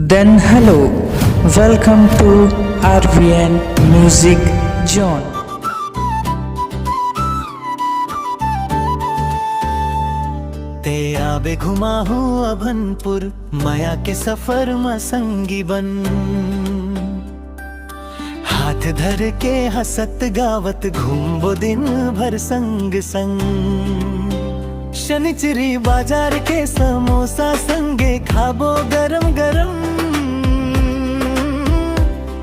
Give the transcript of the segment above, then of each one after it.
Then hello, welcome to RVN Music Zone. ते आबे घुमा हूँ अभनपुर माया के सफर में संगी बन, हाथ धर के हसत गावत घूमबो दिन भर संग संग। शनिचरी बाजार के समोसा संगे खाबो गरम गरम,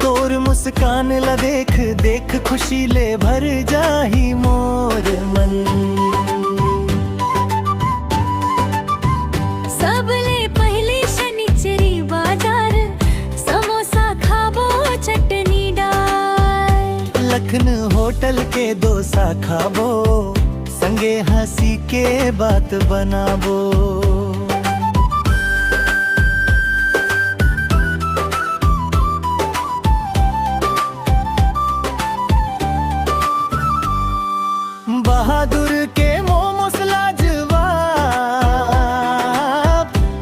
तोर मुस्कान ला देख देख खुशी ले भर जाही मोर मन। सबले पहले शनिचरी बाजार समोसा खाबो चटनी डाल, लखन होटल के डोसा खाबो संगे हंसी के बात बनाबो। बहादुर के मोमोस लाजवाब,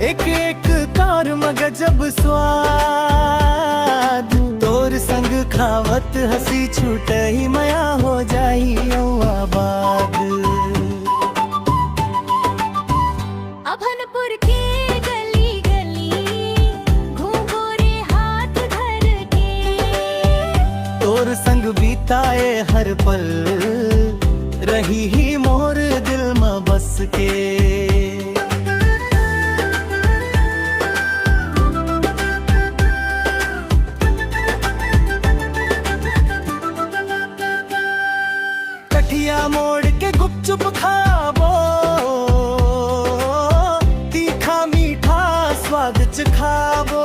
एक एक कार में गजब स्वाद, तोर संग खावत हंसी छूटे ही मया हो जाई आबाद। अभनपुर के गली गली घूमो रे हाथ धर के, तोर संग बीताए हर पल रही ही मोर दिल में बस के। कठिया मोड़ के गुपचुप खाबो, तीखा मीठा स्वाद चखाबो।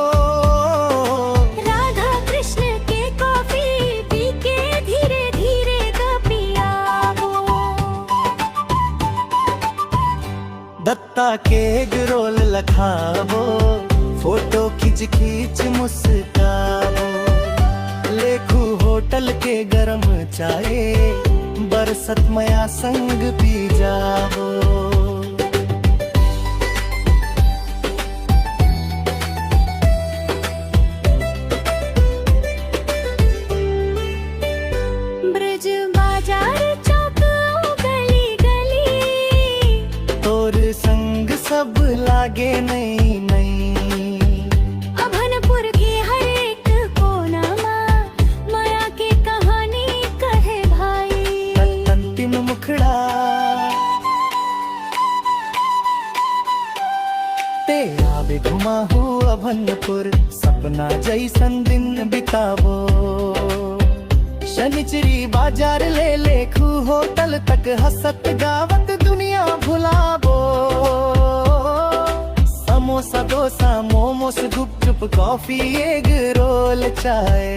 राधा कृष्ण के कॉफी पी के धीरे धीरे पियाबो, दत्ता के एगरोल लखाबो, फोटो खींच खींच मुस्काबो। लेखू होटल के गरम चाय बरसत मया संग पी जाबो। ब्रज बाजार चौक गली गली, तोर संग सब लागे नई नई। अभनपुर के हर एक कोना में माया के कहानी कहे भाई। अंतिम मुखड़ा ते आबे घुमा हूँ अभनपुर, सपना जैसन दिन बिताबो। शनिचरी बाजार ले लेखू होटल तक हसत गावत दुनिया भुलाबो। समोसा डोसा मोमोस गुपचुप कॉफी एग रोल चाय,